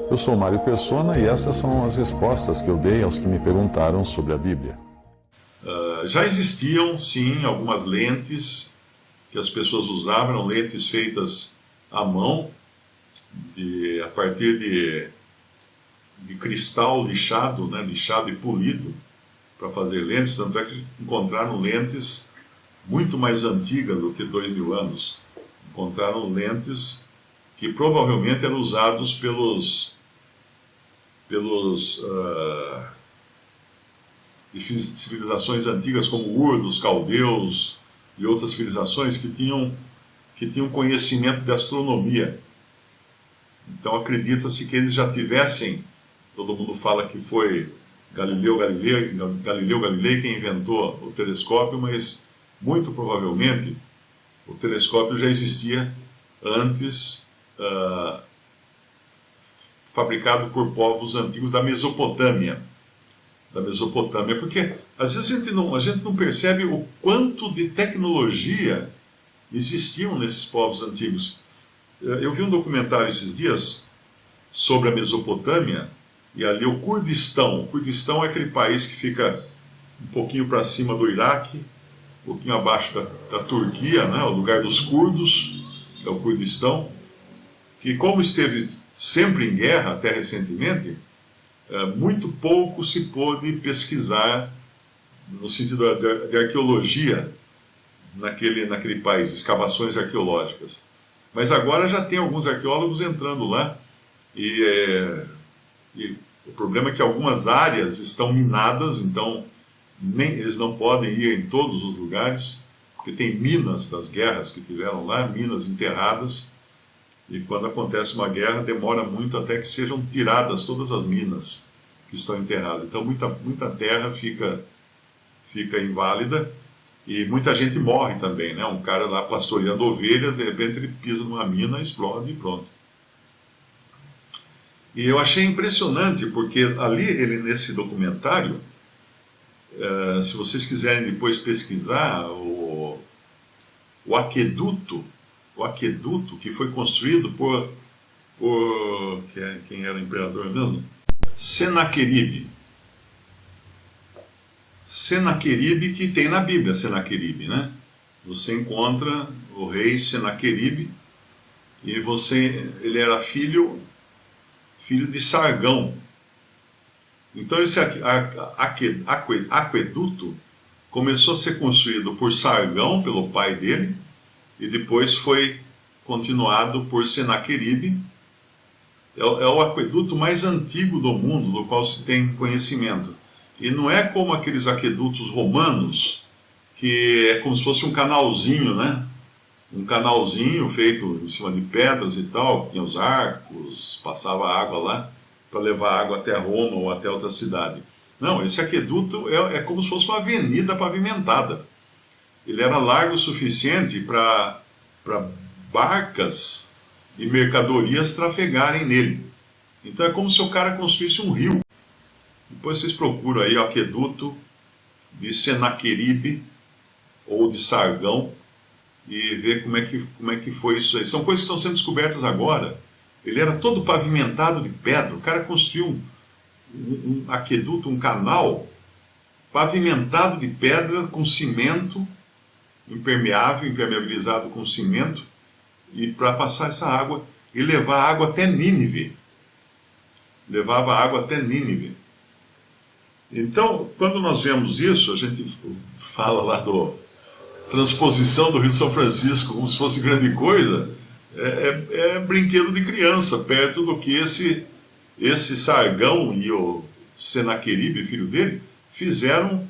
Eu sou Mário Persona e essas são as respostas que eu dei aos que me perguntaram sobre a Bíblia. Já existiam, sim, algumas lentes que as pessoas usavam, eram lentes feitas à mão, a partir de cristal lixado, né, lixado e polido, para fazer lentes. Tanto é que encontraram lentes muito mais antigas do que 2000 anos. Encontraram lentes que provavelmente eram usados pelos de civilizações antigas como Ur, dos caldeus e outras civilizações que tinham conhecimento de astronomia. Então acredita-se que eles já tivessem, todo mundo fala que foi Galileu Galilei quem inventou o telescópio, mas muito provavelmente o telescópio já existia antes, fabricado por povos antigos da Mesopotâmia. Porque às vezes a gente não percebe o quanto de tecnologia existiam nesses povos antigos. Eu vi um documentário esses dias sobre a Mesopotâmia, e ali o Kurdistão. O Kurdistão é aquele país que fica um pouquinho para cima do Iraque, um pouquinho abaixo da Turquia, né? O lugar dos curdos, é o Kurdistão, que como esteve sempre em guerra até recentemente, muito pouco se pôde pesquisar no sentido de arqueologia naquele país, escavações arqueológicas. Mas agora já tem alguns arqueólogos entrando lá, e o problema é que algumas áreas estão minadas, então eles não podem ir em todos os lugares, porque tem minas das guerras que tiveram lá, minas enterradas, e quando acontece uma guerra demora muito até que sejam tiradas todas as minas que estão enterradas. Então muita terra fica inválida, e muita gente morre também, né? Um cara lá pastoreando ovelhas, de repente ele pisa numa mina, explode e pronto. E eu achei impressionante, porque ali, nesse documentário, se vocês quiserem depois pesquisar, o aqueduto que foi construído por quem era o imperador mesmo? Senaqueribe, que tem na Bíblia, Senaqueribe, né? Você encontra o rei Senaqueribe, e ele era filho de Sargão. Então esse aqueduto começou a ser construído por Sargão, pelo pai dele, e depois foi continuado por Senaqueribe. É o aqueduto mais antigo do mundo, do qual se tem conhecimento. E não é como aqueles aquedutos romanos, que é como se fosse um canalzinho, né? Um canalzinho feito em cima de pedras e tal, tinha os arcos, passava água lá para levar água até Roma ou até outra cidade. Não, esse aqueduto é como se fosse uma avenida pavimentada. Ele era largo o suficiente para barcas e mercadorias trafegarem nele. Então é como se o cara construísse um rio. Depois vocês procuram aí o aqueduto de Senaqueribe ou de Sargão e ver como é que foi isso aí. São coisas que estão sendo descobertas agora. Ele era todo pavimentado de pedra. O cara construiu um aqueduto, um canal pavimentado de pedra com cimento impermeabilizado com cimento, e para passar essa água e levar água até Nínive. Levava água até Nínive. Então, quando nós vemos isso, a gente fala lá do transposição do Rio de São Francisco como se fosse grande coisa, é brinquedo de criança, perto do que esse Sargão e o Senaqueribe, filho dele, fizeram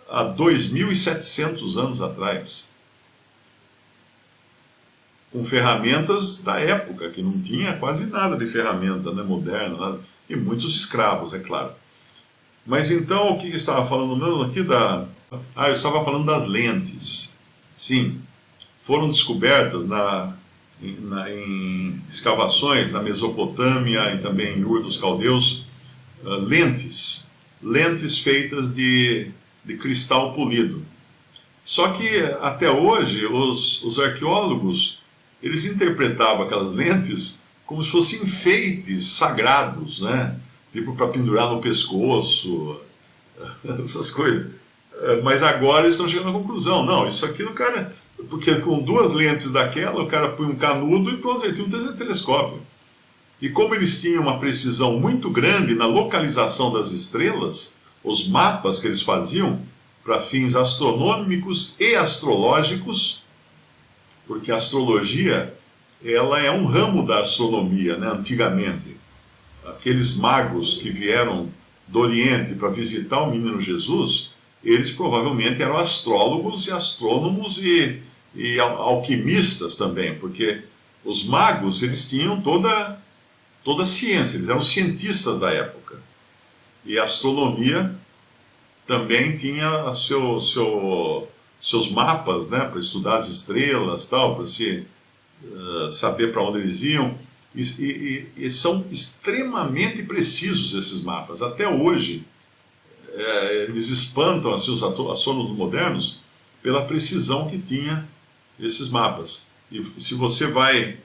há 2.700 anos atrás, com ferramentas da época, que não tinha quase nada de ferramenta, né, moderna, nada, e muitos escravos, é claro. Mas então, o que eu estava falando mesmo aqui eu estava falando das lentes. Sim, foram descobertas em escavações na Mesopotâmia e também em Ur dos Caldeus, lentes feitas de cristal polido. Só que até hoje os arqueólogos eles interpretavam aquelas lentes como se fossem enfeites sagrados, né? Tipo para pendurar no pescoço, essas coisas. Mas agora eles estão chegando à conclusão, não, isso aqui o cara, porque com 2 lentes daquela, o cara põe um canudo e pronto, ele tinha um telescópio. E como eles tinham uma precisão muito grande na localização das estrelas, os mapas que eles faziam para fins astronômicos e astrológicos, porque a astrologia, ela é um ramo da astronomia, né, antigamente. Aqueles magos que vieram do Oriente para visitar o menino Jesus, eles provavelmente eram astrólogos e astrônomos e alquimistas também, porque os magos, eles tinham toda a ciência, eles eram cientistas da época. E a astronomia também tinha seus mapas, né, para estudar as estrelas, tal, para se saber para onde eles iam. E são extremamente precisos esses mapas. Até hoje, eles espantam assim, os astrônomos modernos pela precisão que tinha esses mapas. E se você vai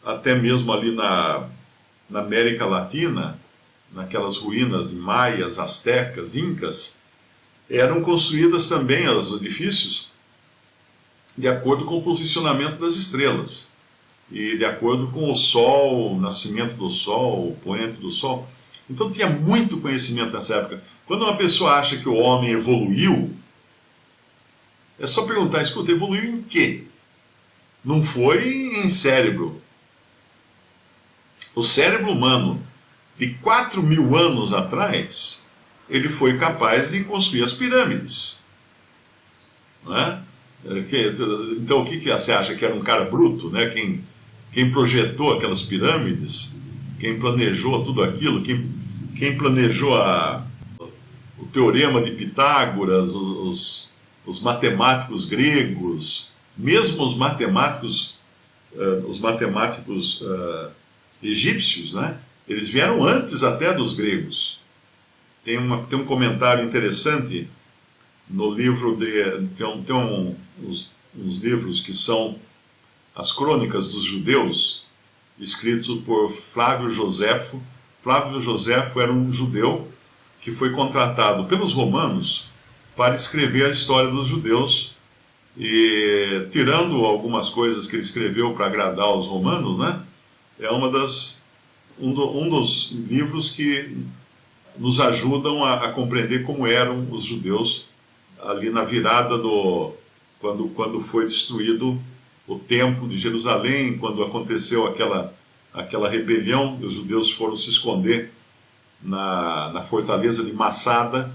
até mesmo ali na América Latina, naquelas ruínas de maias, astecas, incas, eram construídas também os edifícios de acordo com o posicionamento das estrelas e de acordo com o sol, o nascimento do sol, o poente do sol. Então tinha muito conhecimento nessa época. Quando uma pessoa acha que o homem evoluiu, é só perguntar, escuta, evoluiu em quê? Não foi em cérebro. O cérebro humano, de 4.000 anos atrás, ele foi capaz de construir as pirâmides. Não é? Então o que você acha? Que era um cara bruto, né? Quem projetou aquelas pirâmides, quem planejou tudo aquilo, quem planejou o teorema de Pitágoras, os matemáticos gregos, mesmo os matemáticos egípcios, né? Eles vieram antes até dos gregos. Tem um comentário interessante no livro uns livros que são as Crônicas dos Judeus, escritos por Flávio Joséfo. Flávio Joséfo era um judeu que foi contratado pelos romanos para escrever a história dos judeus, e tirando algumas coisas que ele escreveu para agradar os romanos, né? É um dos livros que nos ajudam a compreender como eram os judeus ali na virada quando foi destruído o templo de Jerusalém, quando aconteceu aquela rebelião, os judeus foram se esconder na fortaleza de Massada,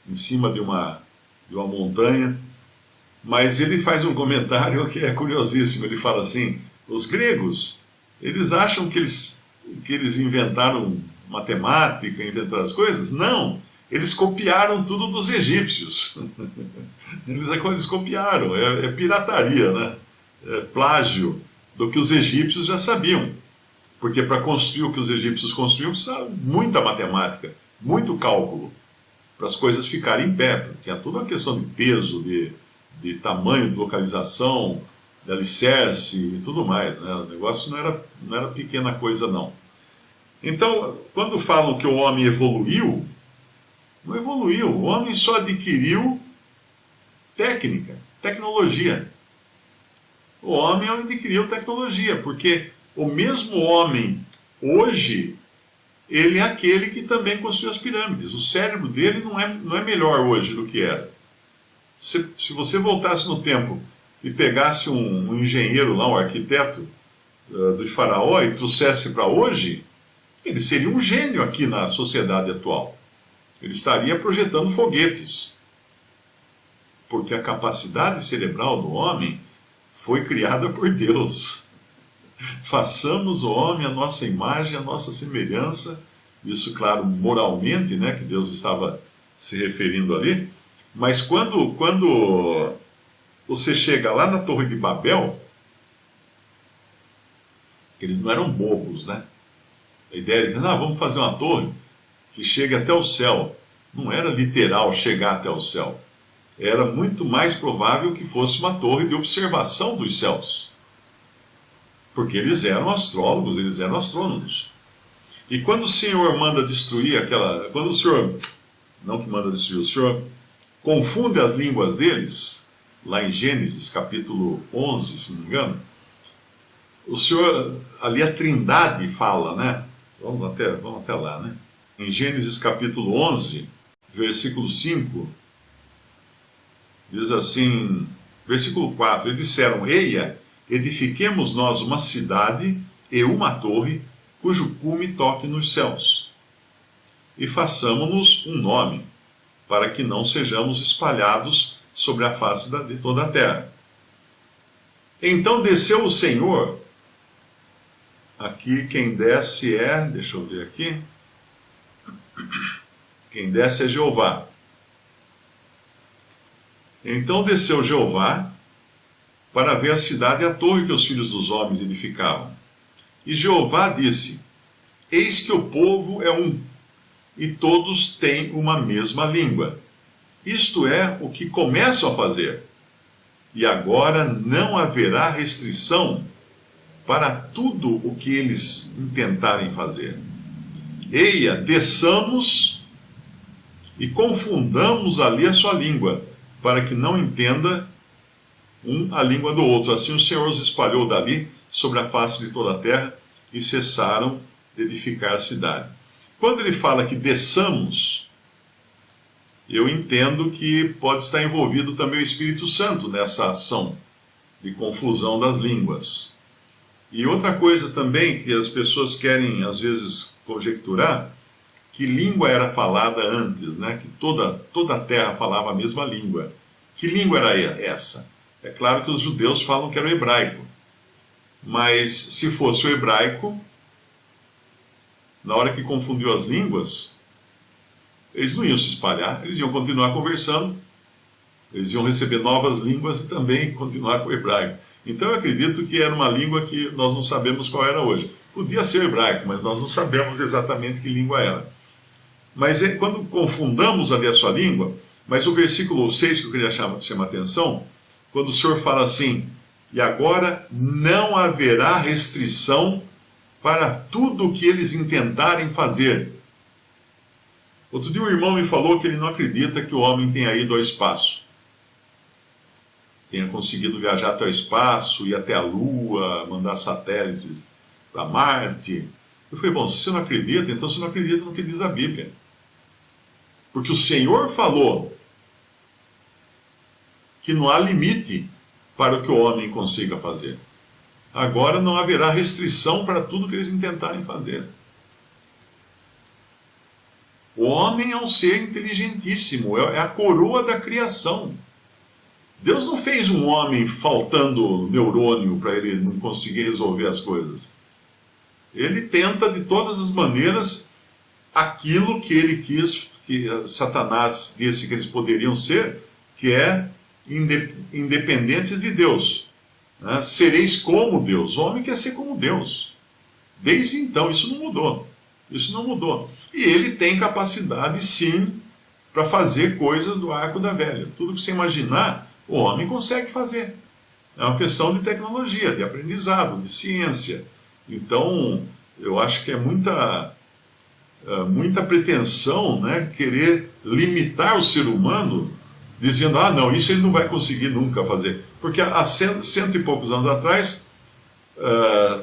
em cima de uma montanha. Mas ele faz um comentário que é curiosíssimo. Ele fala assim: os gregos, eles acham que eles inventaram matemática, inventaram as coisas? Não, eles copiaram tudo dos egípcios. Eles copiaram, é pirataria, né? É plágio do que os egípcios já sabiam. Porque para construir o que os egípcios construíam, precisava muita matemática, muito cálculo, para as coisas ficarem em pé. Tinha toda uma questão de peso, de tamanho, de localização, de alicerce e tudo mais, né? O negócio não era pequena coisa, não. Então, quando falam que o homem evoluiu, não evoluiu. O homem só adquiriu tecnologia. O homem adquiriu tecnologia, porque o mesmo homem, hoje, ele é aquele que também construiu as pirâmides. O cérebro dele não é melhor hoje do que era. Se você voltasse no tempo e pegasse um engenheiro lá, um arquiteto do Faraó e trouxesse para hoje, ele seria um gênio aqui na sociedade atual. Ele estaria projetando foguetes. Porque a capacidade cerebral do homem foi criada por Deus. Façamos o homem a nossa imagem, a nossa semelhança. Isso, claro, moralmente, né, que Deus estava se referindo ali. Mas quando você chega lá na Torre de Babel, eles não eram bobos, né? A ideia de que, vamos fazer uma torre que chegue até o céu. Não era literal chegar até o céu. Era muito mais provável que fosse uma torre de observação dos céus. porque eles eram astrólogos, eles eram astrônomos. E quando o Senhor manda destruir aquela... Quando o Senhor, não que manda destruir, o Senhor confunde as línguas deles, lá em Gênesis capítulo 11, se não me engano, o Senhor, ali a Trindade fala, né? Vamos até lá, né? Em Gênesis capítulo 11, versículo 5, diz assim, versículo 4, eles disseram, eia, edifiquemos nós uma cidade e uma torre, cujo cume toque nos céus, e façamo-nos um nome, para que não sejamos espalhados sobre a face de toda a terra. Então desceu o Senhor, aqui quem desce deixa eu ver aqui, quem desce é Jeová. Então desceu Jeová para ver a cidade e a torre que os filhos dos homens edificavam. E Jeová disse, eis que o povo é um, e todos têm uma mesma língua. Isto é o que começam a fazer. E agora não haverá restrição para tudo o que eles intentarem fazer. Eia, desçamos e confundamos ali a sua língua, para que não entenda um a língua do outro. Assim o Senhor os espalhou dali sobre a face de toda a terra e cessaram de edificar a cidade. Quando ele fala que desçamos, eu entendo que pode estar envolvido também o Espírito Santo nessa ação de confusão das línguas. E outra coisa também que as pessoas querem às vezes conjecturar, que língua era falada antes, né? Que toda a terra falava a mesma língua. Que língua era essa? É claro que os judeus falam que era o hebraico. Mas se fosse o hebraico, na hora que confundiu as línguas, eles não iam se espalhar, eles iam continuar conversando, eles iam receber novas línguas e também continuar com o hebraico. Então eu acredito que era uma língua que nós não sabemos qual era hoje. Podia ser hebraico, mas nós não sabemos exatamente que língua era. Mas quando confundamos ali a sua língua, mas o versículo 6 que eu queria chamar a atenção, quando o Senhor fala assim, e agora não haverá restrição para tudo o que eles intentarem fazer. Outro dia um irmão me falou que ele não acredita que o homem tenha ido ao espaço. Tenha conseguido viajar até o espaço, ir até a Lua, mandar satélites para Marte. Eu falei, bom, se você não acredita, então você não acredita no que diz a Bíblia. Porque o Senhor falou que não há limite para o que o homem consiga fazer. Agora não haverá restrição para tudo que eles intentarem fazer. O homem é um ser inteligentíssimo, é a coroa da criação. Deus não fez um homem faltando neurônio para ele não conseguir resolver as coisas. Ele tenta de todas as maneiras aquilo que ele quis, que Satanás disse que eles poderiam ser, que é independentes de Deus. Né? Sereis como Deus. O homem quer ser como Deus. Desde então, isso não mudou. Isso não mudou. E ele tem capacidade, sim, para fazer coisas do arco da velha. Tudo que você imaginar, o homem consegue fazer. É uma questão de tecnologia, de aprendizado, de ciência. Então, eu acho que é muita pretensão, né, querer limitar o ser humano, dizendo, não, isso ele não vai conseguir nunca fazer. Porque há cento e poucos anos atrás,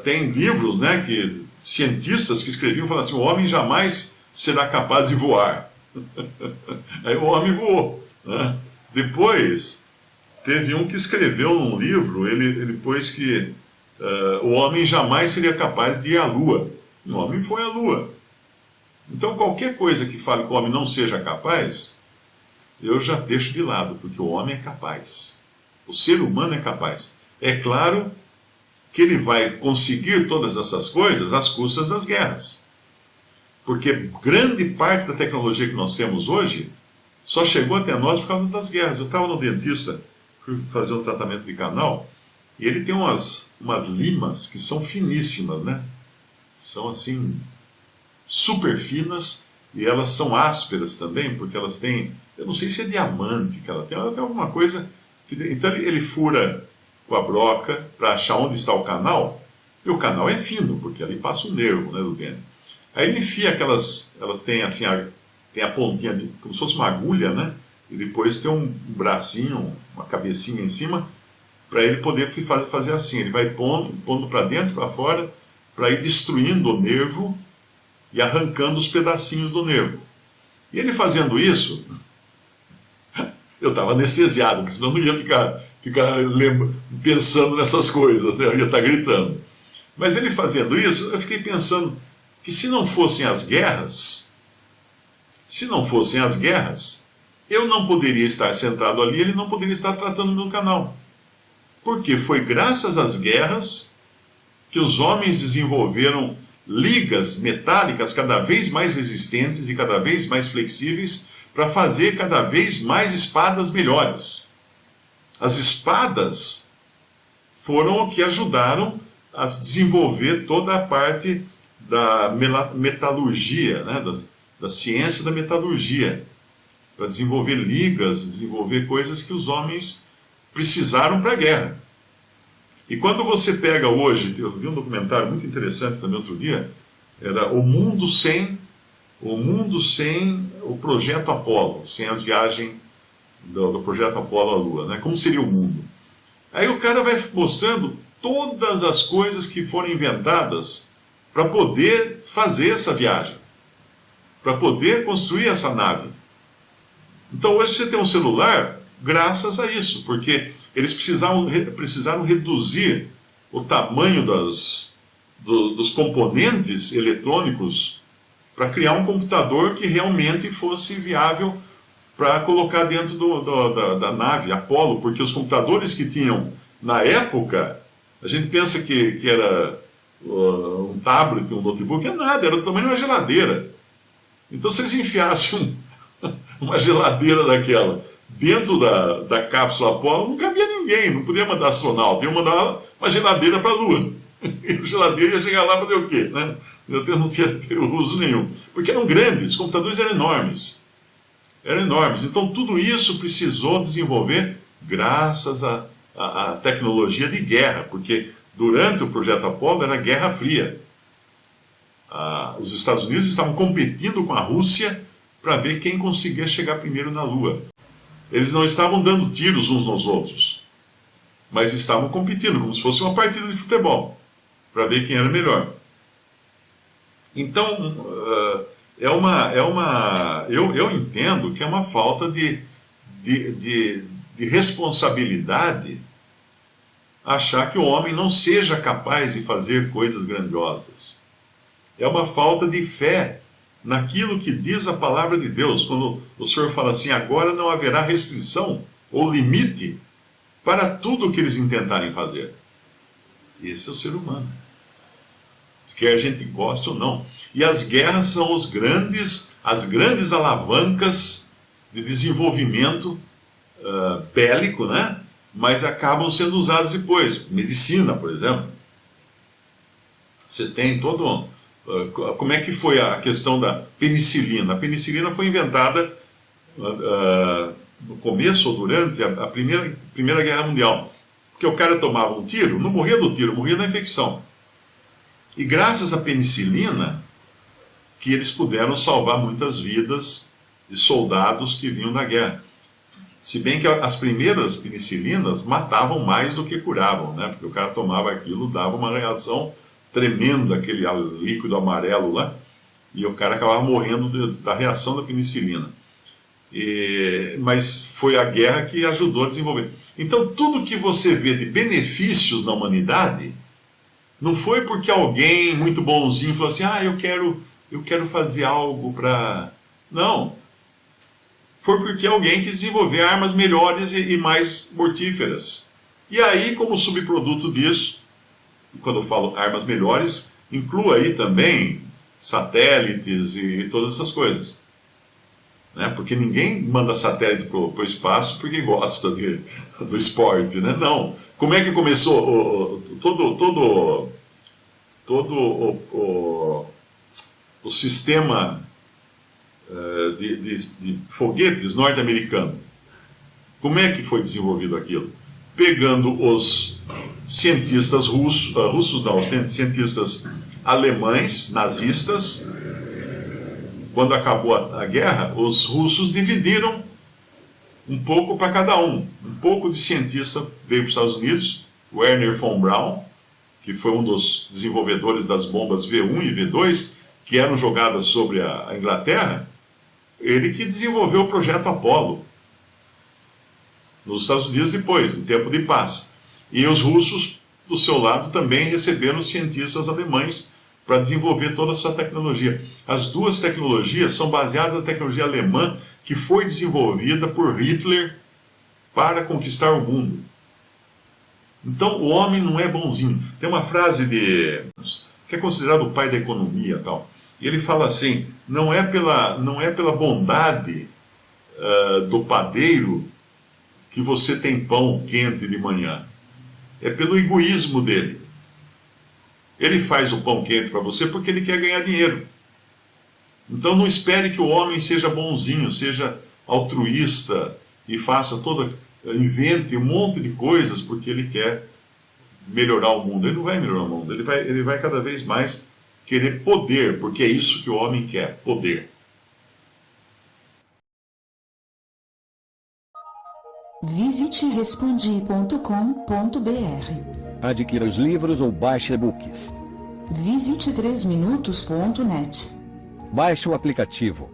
tem livros, né, que cientistas que escreviam, falando assim, o homem jamais será capaz de voar. Aí o homem voou. Né? Depois, teve um que escreveu num livro, ele pôs que o homem jamais seria capaz de ir à Lua. O homem foi à Lua. Então, qualquer coisa que fale que o homem não seja capaz, eu já deixo de lado, porque o homem é capaz. O ser humano é capaz. É claro que ele vai conseguir todas essas coisas às custas das guerras. Porque grande parte da tecnologia que nós temos hoje só chegou até nós por causa das guerras. Eu estava no dentista, fui fazer um tratamento de canal, e ele tem umas limas que são finíssimas, né? São assim, super finas, e elas são ásperas também, porque elas têm, eu não sei se é diamante que ela tem alguma coisa. Então ele fura com a broca para achar onde está o canal, E o canal é fino, porque ali passa o nervo, né, do dente. Aí ele enfia aquelas, elas têm assim, tem a pontinha ali, como se fosse uma agulha, né? E depois tem um bracinho, uma cabecinha em cima, para ele poder fazer assim. Ele vai pondo para dentro, para fora, para ir destruindo o nervo e arrancando os pedacinhos do nervo. E ele fazendo isso, eu estava anestesiado, porque senão não ia ficar pensando nessas coisas, né? Eu ia estar gritando. Mas ele fazendo isso, eu fiquei pensando que se não fossem as guerras, eu não poderia estar sentado ali, ele não poderia estar tratando no canal. Porque foi graças às guerras que os homens desenvolveram ligas metálicas cada vez mais resistentes e cada vez mais flexíveis para fazer cada vez mais espadas melhores. As espadas foram o que ajudaram a desenvolver toda a parte da metalurgia, né? da ciência da metalurgia, para desenvolver ligas, desenvolver coisas que os homens precisaram para a guerra. E quando você pega hoje, eu vi um documentário muito interessante também outro dia, era o mundo sem o projeto Apolo, sem a viagem do projeto Apolo à Lua, né? Como seria o mundo? Aí o cara vai mostrando todas as coisas que foram inventadas para poder fazer essa viagem, para poder construir essa nave. Então hoje você tem um celular graças a isso, porque eles precisaram reduzir o tamanho dos componentes eletrônicos para criar um computador que realmente fosse viável para colocar dentro da nave Apollo, porque os computadores que tinham na época, a gente pensa que era um tablet, um notebook, é nada, era do tamanho de uma geladeira. Então se eles enfiassem uma geladeira daquela dentro da cápsula Apollo, não cabia ninguém, não podia mandar astronauta, ia mandar uma geladeira para a Lua. E a geladeira ia chegar lá para fazer o quê? Né? Não tinha uso nenhum. Porque eram grandes, os computadores eram enormes. Eram enormes. Então tudo isso precisou desenvolver graças à tecnologia de guerra, porque durante o projeto Apollo era Guerra Fria. Os Estados Unidos estavam competindo com a Rússia para ver quem conseguia chegar primeiro na Lua. Eles não estavam dando tiros uns nos outros, mas estavam competindo, como se fosse uma partida de futebol, para ver quem era melhor. Então, eu entendo que é uma falta de responsabilidade achar que o homem não seja capaz de fazer coisas grandiosas. É uma falta de fé naquilo que diz a palavra de Deus, quando o Senhor fala assim, agora não haverá restrição ou limite para tudo o que eles intentarem fazer. Esse é o ser humano, quer a gente goste ou não. E as guerras são as grandes alavancas de desenvolvimento bélico, né? Mas acabam sendo usadas depois. Medicina, por exemplo. Você tem todo... Como é que foi a questão da penicilina? A penicilina foi inventada no começo ou durante a Primeira Guerra Mundial. Porque o cara tomava um tiro, não morria do tiro, morria da infecção. E graças à penicilina, que eles puderam salvar muitas vidas de soldados que vinham da guerra. Se bem que as primeiras penicilinas matavam mais do que curavam, né? Porque o cara tomava aquilo, dava uma reação tremenda, aquele líquido amarelo lá, e o cara acabava morrendo da reação da penicilina. Mas foi a guerra que ajudou a desenvolver. Então, tudo que você vê de benefícios na humanidade, não foi porque alguém muito bonzinho falou assim, eu quero fazer algo para... Não. Foi porque alguém quis desenvolver armas melhores e mais mortíferas. E aí, como subproduto disso, quando eu falo armas melhores, inclua aí também satélites e todas essas coisas. Né? Porque ninguém manda satélite para o espaço porque gosta do esporte, né? Não. Como é que começou todo o sistema de foguetes norte-americano? Como é que foi desenvolvido aquilo? pegando os cientistas os cientistas alemães, nazistas. Quando acabou a guerra, os russos dividiram um pouco para cada um. Um pouco de cientista veio para os Estados Unidos, Wernher von Braun, que foi um dos desenvolvedores das bombas V1 e V2, que eram jogadas sobre a Inglaterra. Ele que desenvolveu o projeto Apollo nos Estados Unidos depois, em tempo de paz. E os russos, do seu lado, também receberam cientistas alemães para desenvolver toda a sua tecnologia. As duas tecnologias são baseadas na tecnologia alemã que foi desenvolvida por Hitler para conquistar o mundo. Então, o homem não é bonzinho. Tem uma frase que é considerado o pai da economia, tal. E ele fala assim: não é pela bondade do padeiro que você tem pão quente de manhã. É pelo egoísmo dele. Ele faz o pão quente para você porque ele quer ganhar dinheiro. Então não espere que o homem seja bonzinho, seja altruísta e invente um monte de coisas porque ele quer melhorar o mundo. Ele não vai melhorar o mundo, ele vai cada vez mais querer poder, porque é isso que o homem quer, poder. Visite respondi.com.br. Adquira os livros ou baixe e-books. Visite 3minutos.net. Baixe o aplicativo.